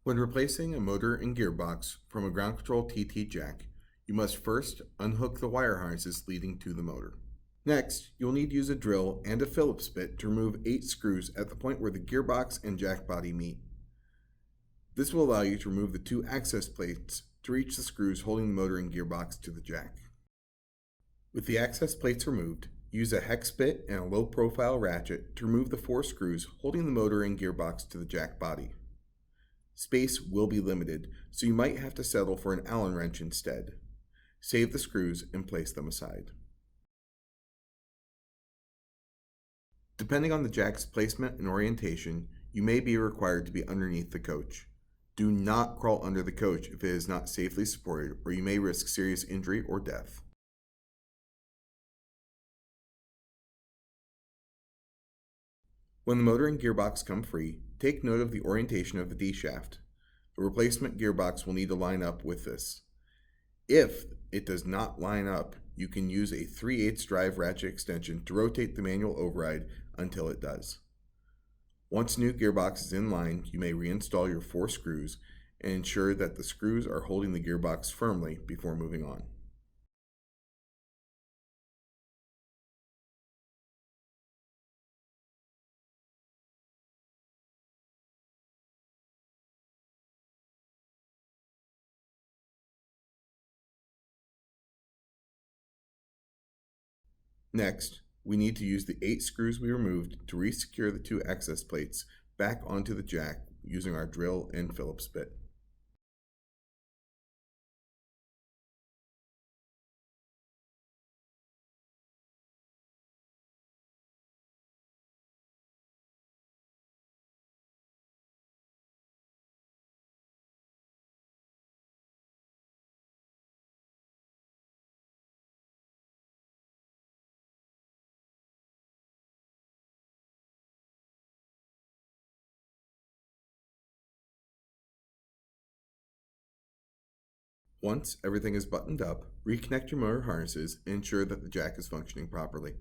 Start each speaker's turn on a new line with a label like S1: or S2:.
S1: When replacing a motor and gearbox from a ground control TT jack, you must first unhook the wire harnesses leading to the motor. Next, you'll need to use a drill and a Phillips bit to remove 8 screws at the point where the gearbox and jack body meet. This will allow you to remove the 2 access plates to reach the screws holding the motor and gearbox to the jack. With the access plates removed, use a hex bit and a low profile ratchet to remove the 4 screws holding the motor and gearbox to the jack body. Space will be limited, so you might have to settle for an Allen wrench instead. Save the screws and place them aside. Depending on the jack's placement and orientation, you may be required to be underneath the coach. Do not crawl under the coach if it is not safely supported, or you may risk serious injury or death. When the motor and gearbox come free, take note of the orientation of the D-shaft. The replacement gearbox will need to line up with this. If it does not line up, you can use a 3/8 drive ratchet extension to rotate the manual override until it does. Once the new gearbox is in line, you may reinstall your 4 screws and ensure that the screws are holding the gearbox firmly before moving on. Next, we need to use the 8 screws we removed to re-secure the 2 access plates back onto the jack using our drill and Phillips bit. Once everything is buttoned up, reconnect your motor harnesses and ensure that the jack is functioning properly.